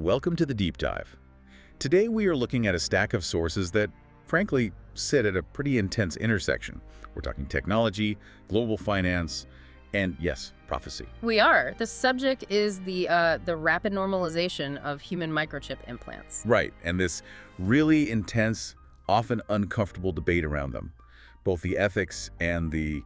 welcome to the Deep Dive. Today we are looking at a stack of sources that, frankly, sit at a pretty intense intersection. We're talking technology, global finance, and yes, prophecy. We are. The subject is the rapid normalization of human microchip implants. Right, and this really intense, often uncomfortable debate around them, both the ethics and the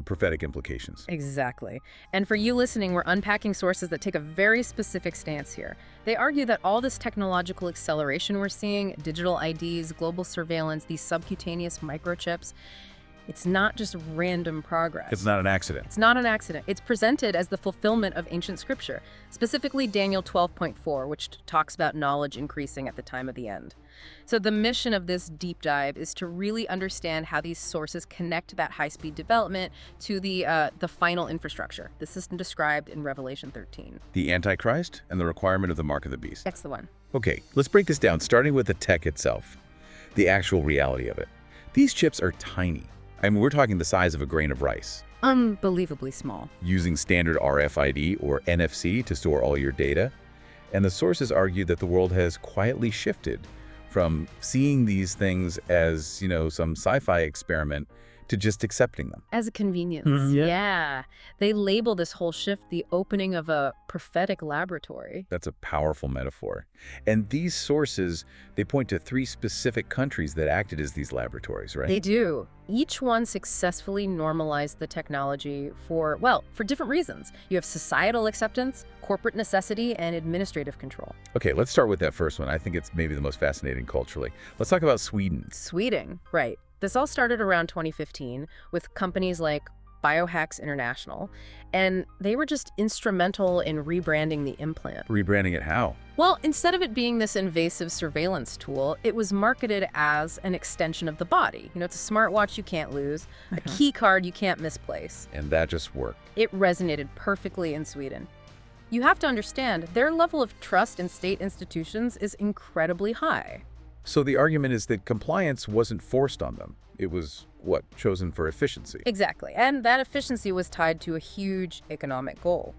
prophetic implications. Exactly. And for you listening, we're unpacking sources that take a very specific stance here. They argue that all this technological acceleration we're seeing, digital IDs, global surveillance, these subcutaneous microchips, it's not just random progress. It's not an accident. It's not an accident. It's presented as the fulfillment of ancient scripture, specifically Daniel 12.4, which talks about knowledge increasing at the time of the end. So the mission of this deep dive is to really understand how these sources connect that high-speed development to the final infrastructure, the system described in Revelation 13. The Antichrist and the requirement of the mark of the beast. That's the one. Okay, let's break this down, starting with the tech itself, the actual reality of it. These chips are tiny. I mean, we're talking the size of a grain of rice. Unbelievably small. Using standard RFID or NFC to store all your data. And the sources argue that the world has quietly shifted from seeing these things as, some sci-fi experiment to just accepting them. As a convenience. Yeah. Yeah. They label this whole shift the opening of a prophetic laboratory. That's a powerful metaphor. And these sources, they point to 3 specific countries that acted as these laboratories, right? They do. Each one successfully normalized the technology for different reasons. You have societal acceptance, corporate necessity, and administrative control. Okay, let's start with that first one. I think it's maybe the most fascinating culturally. Let's talk about Sweden. Sweden, right. This all started around 2015 with companies like Biohacks International, and they were just instrumental in rebranding the implant. Rebranding it how? Well, instead of it being this invasive surveillance tool, it was marketed as an extension of the body. It's a smartwatch you can't lose, a key card you can't misplace. And that just worked. It resonated perfectly in Sweden. You have to understand, their level of trust in state institutions is incredibly high. So the argument is that compliance wasn't forced on them. It was, chosen for efficiency. Exactly. And that efficiency was tied to a huge economic goal.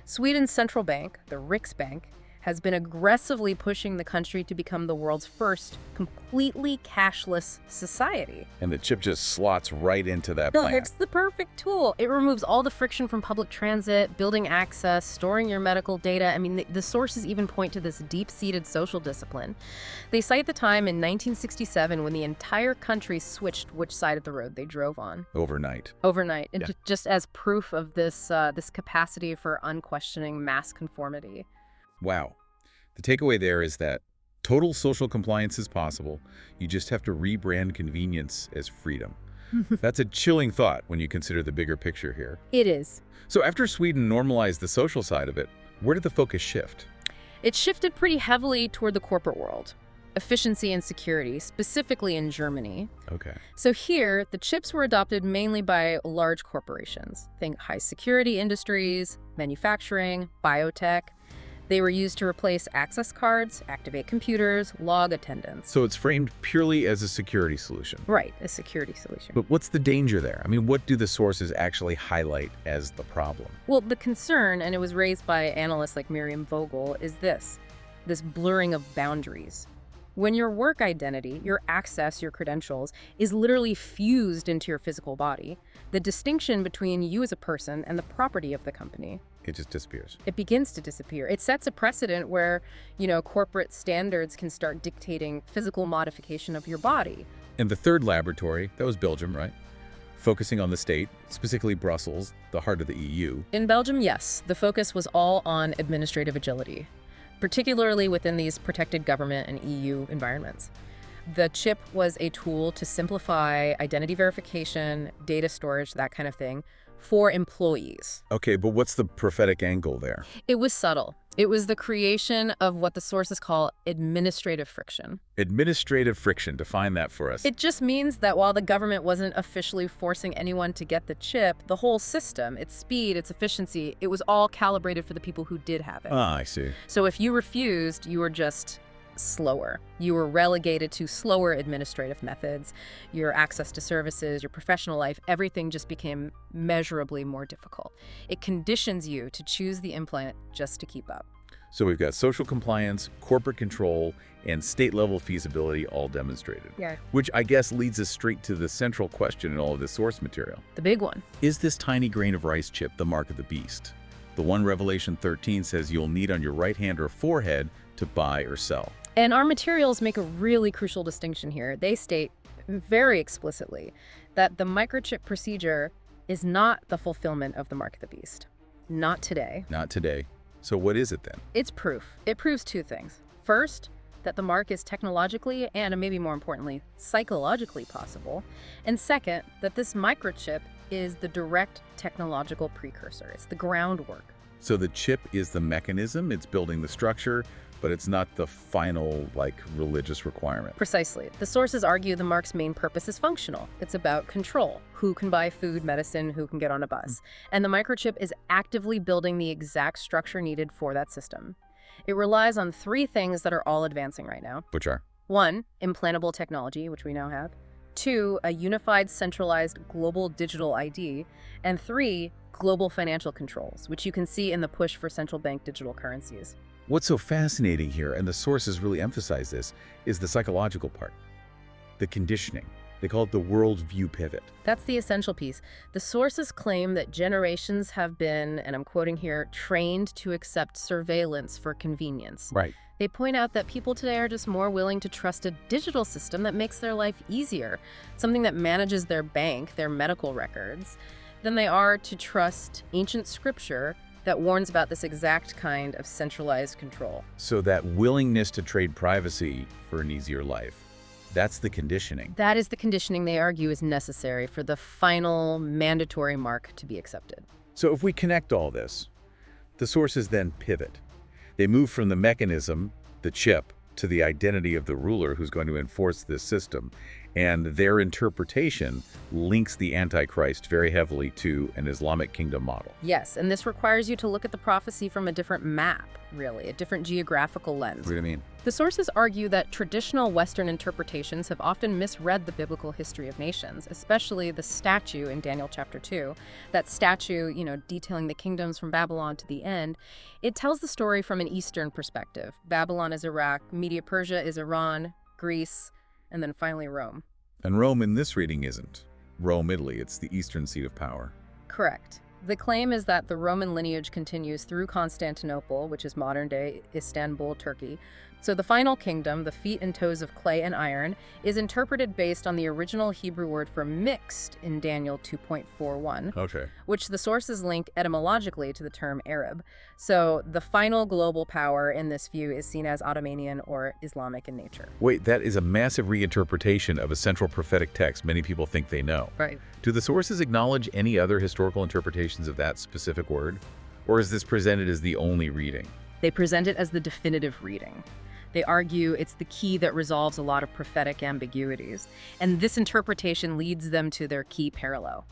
Sweden's central bank, the Riksbank, has been aggressively pushing the country to become the world's first completely cashless society. And the chip just slots right into that plan. It's the perfect tool. It removes all the friction from public transit, building access, storing your medical data. I mean, the sources even point to this deep-seated social discipline. They cite the time in 1967 when the entire country switched which side of the road they drove on. Overnight. And just as proof of this capacity for unquestioning mass conformity. Wow. The takeaway there is that total social compliance is possible. You just have to rebrand convenience as freedom. That's a chilling thought when you consider the bigger picture here. It is. So after Sweden normalized the social side of it, where did the focus shift? It shifted pretty heavily toward the corporate world. Efficiency and security, specifically in Germany. Okay. So here, the chips were adopted mainly by large corporations. Think high security industries, manufacturing, biotech. They were used to replace access cards, activate computers, log attendance. So it's framed purely as a security solution. Right, a security solution. But what's the danger there? I mean, what do the sources actually highlight as the problem? Well, the concern, and it was raised by analysts like Miriam Vogel, is this blurring of boundaries. When your work identity, your access, your credentials, is literally fused into your physical body, the distinction between you as a person and the property of the company, it just disappears. It begins to disappear. It sets a precedent where, corporate standards can start dictating physical modification of your body. And the third laboratory, that was Belgium, right? Focusing on the state, specifically Brussels, the heart of the EU. In Belgium, yes, the focus was all on administrative agility, particularly within these protected government and EU environments. The chip was a tool to simplify identity verification, data storage, that kind of thing, for employees. Okay, but what's the prophetic angle there? It was subtle. It was the creation of what the sources call administrative friction. Administrative friction, define that for us. It just means that while the government wasn't officially forcing anyone to get the chip, the whole system, its speed, its efficiency, it was all calibrated for the people who did have it. Ah, I see. So if you refused, you were just slower. You were relegated to slower administrative methods. Your access to services, your professional life, everything just became measurably more difficult. It conditions you to choose the implant just to keep up. So we've got social compliance, corporate control, and state-level feasibility all demonstrated. Yeah. Which I guess leads us straight to the central question in all of this source material. The big one. Is this tiny grain of rice chip the mark of the beast? The one Revelation 13 says you'll need on your right hand or forehead to buy or sell. And our materials make a really crucial distinction here. They state very explicitly that the microchip procedure is not the fulfillment of the mark of the beast. Not today. Not today. So what is it then? It's proof. It proves two things. First, that the mark is technologically and maybe more importantly, psychologically possible. And second, that this microchip is the direct technological precursor. It's the groundwork. So the chip is the mechanism, it's building the structure, but it's not the final, religious requirement. Precisely. The sources argue the mark's main purpose is functional. It's about control. Who can buy food, medicine, who can get on a bus. And the microchip is actively building the exact structure needed for that system. It relies on three things that are all advancing right now. Which are? 1, implantable technology, which we now have. 2, a unified, centralized global digital ID. And 3, global financial controls, which you can see in the push for central bank digital currencies. What's so fascinating here, and the sources really emphasize this, is the psychological part. The conditioning. They call it the worldview pivot. That's the essential piece. The sources claim that generations have been, and I'm quoting here, trained to accept surveillance for convenience. Right. They point out that people today are just more willing to trust a digital system that makes their life easier, something that manages their bank, their medical records, than they are to trust ancient scripture that warns about this exact kind of centralized control. So that willingness to trade privacy for an easier life, that's the conditioning. That is the conditioning they argue is necessary for the final mandatory mark to be accepted. So if we connect all this, the sources then pivot. They move from the mechanism, the chip, to the identity of the ruler who's going to enforce this system. And their interpretation links the Antichrist very heavily to an Islamic kingdom model. Yes, and this requires you to look at the prophecy from a different map, really, a different geographical lens. What do you mean? The sources argue that traditional Western interpretations have often misread the biblical history of nations, especially the statue in Daniel chapter 2. That statue, detailing the kingdoms from Babylon to the end, it tells the story from an Eastern perspective. Babylon is Iraq, Media-Persia is Iran, Greece, and then finally Rome. And Rome in this reading isn't. Rome, Italy, it's the eastern seat of power. Correct. The claim is that the Roman lineage continues through Constantinople, which is modern-day Istanbul, Turkey. So the final kingdom, the feet and toes of clay and iron, is interpreted based on the original Hebrew word for mixed in Daniel 2.41, Okay. which the sources link etymologically to the term Arab. So the final global power in this view is seen as Ottomanian or Islamic in nature. Wait, that is a massive reinterpretation of a central prophetic text many people think they know. Right. Do the sources acknowledge any other historical interpretations of that specific word? Or is this presented as the only reading? They present it as the definitive reading. They argue it's the key that resolves a lot of prophetic ambiguities. And this interpretation leads them to their key parallel.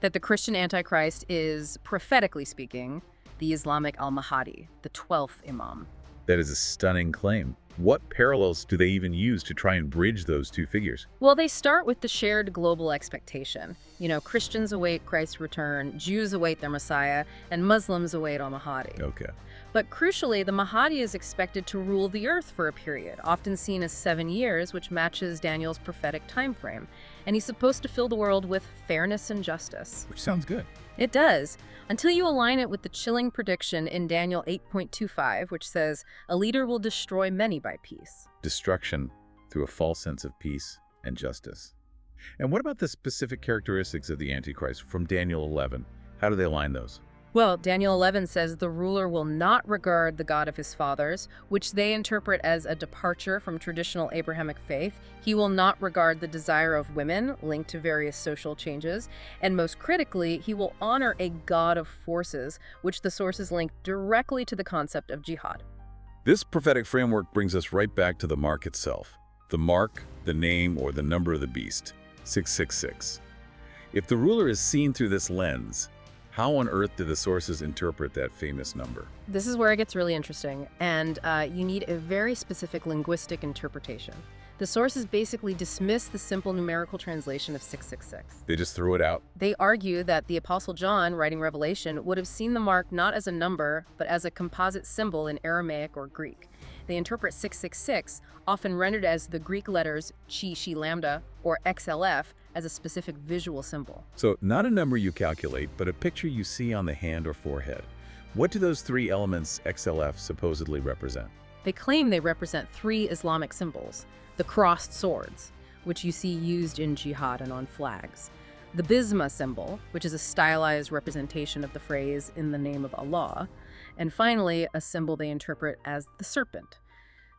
That the Christian Antichrist is, prophetically speaking, the Islamic al-Mahdi, the 12th Imam. That is a stunning claim. What parallels do they even use to try and bridge those two figures? Well, they start with the shared global expectation. Christians await Christ's return, Jews await their Messiah, and Muslims await al-Mahdi. Okay. But crucially, the Mahdi is expected to rule the earth for a period, often seen as 7 years, which matches Daniel's prophetic time frame. And he's supposed to fill the world with fairness and justice. Which sounds good. It does, until you align it with the chilling prediction in Daniel 8.25, which says, "A leader will destroy many by peace." Destruction through a false sense of peace and justice. And what about the specific characteristics of the Antichrist from Daniel 11? How do they align those? Well, Daniel 11 says the ruler will not regard the God of his fathers, which they interpret as a departure from traditional Abrahamic faith. He will not regard the desire of women, linked to various social changes. And most critically, he will honor a God of forces, which the sources link directly to the concept of jihad. This prophetic framework brings us right back to the mark itself. The mark, the name, or the number of the beast, 666. If the ruler is seen through this lens, how on earth do the sources interpret that famous number? This is where it gets really interesting, and you need a very specific linguistic interpretation. The sources basically dismiss the simple numerical translation of 666. They just threw it out. They argue that the Apostle John, writing Revelation, would have seen the mark not as a number, but as a composite symbol in Aramaic or Greek. They interpret 666, often rendered as the Greek letters chi, shi, lambda, or XLF, as a specific visual symbol. So not a number you calculate, but a picture you see on the hand or forehead. What do those three elements XLF supposedly represent? They claim they represent three Islamic symbols: the crossed swords, which you see used in jihad and on flags; the Bisma symbol, which is a stylized representation of the phrase "in the name of Allah"; and finally, a symbol they interpret as the serpent.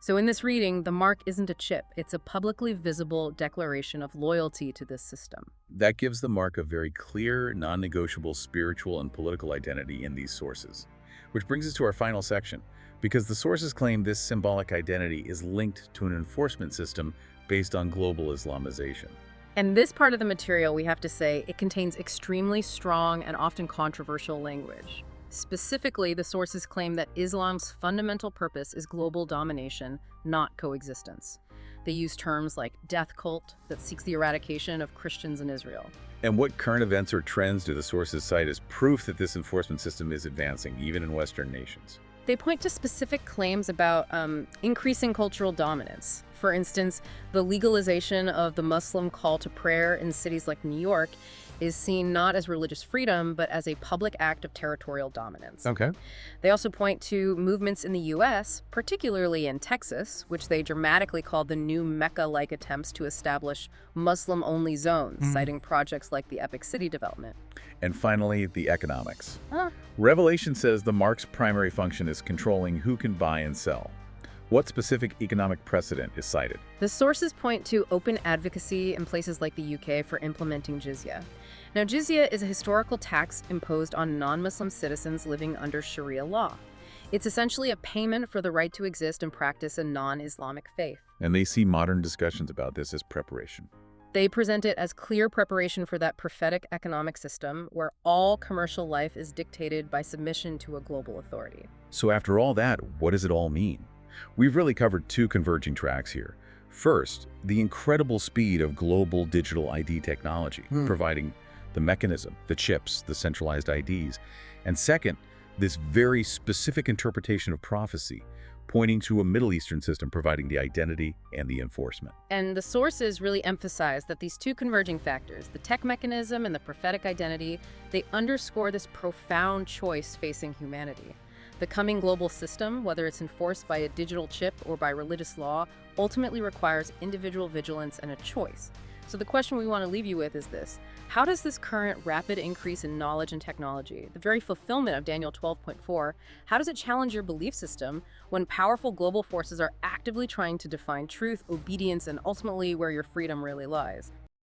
So in this reading, the mark isn't a chip, it's a publicly visible declaration of loyalty to this system. That gives the mark a very clear, non-negotiable spiritual and political identity in these sources. Which brings us to our final section, because the sources claim this symbolic identity is linked to an enforcement system based on global Islamization. And this part of the material, we have to say, it contains extremely strong and often controversial language. Specifically, the sources claim that Islam's fundamental purpose is global domination, not coexistence. They use terms like death cult that seeks the eradication of Christians in Israel. And what current events or trends do the sources cite as proof that this enforcement system is advancing, even in Western nations? They point to specific claims about increasing cultural dominance. For instance, the legalization of the Muslim call to prayer in cities like New York is seen not as religious freedom, but as a public act of territorial dominance. Okay. They also point to movements in the U.S., particularly in Texas, which they dramatically call the new Mecca-like attempts to establish Muslim-only zones, citing projects like the Epic City development. And finally, the economics. Revelation says the mark's primary function is controlling who can buy and sell. What specific economic precedent is cited? The sources point to open advocacy in places like the UK for implementing jizya. Now, jizya is a historical tax imposed on non-Muslim citizens living under Sharia law. It's essentially a payment for the right to exist and practice a non-Islamic faith. And they see modern discussions about this as preparation. They present it as clear preparation for that prophetic economic system where all commercial life is dictated by submission to a global authority. So after all that, what does it all mean? We've really covered two converging tracks here. First, the incredible speed of global digital ID technology, providing the mechanism, the chips, the centralized IDs. And second, this very specific interpretation of prophecy, pointing to a Middle Eastern system providing the identity and the enforcement. And the sources really emphasize that these two converging factors, the tech mechanism and the prophetic identity, they underscore this profound choice facing humanity. The coming global system, whether it's enforced by a digital chip or by religious law, ultimately requires individual vigilance and a choice. So the question we want to leave you with is this: how does this current rapid increase in knowledge and technology, the very fulfillment of Daniel 12.4, how does it challenge your belief system when powerful global forces are actively trying to define truth, obedience, and ultimately where your freedom really lies?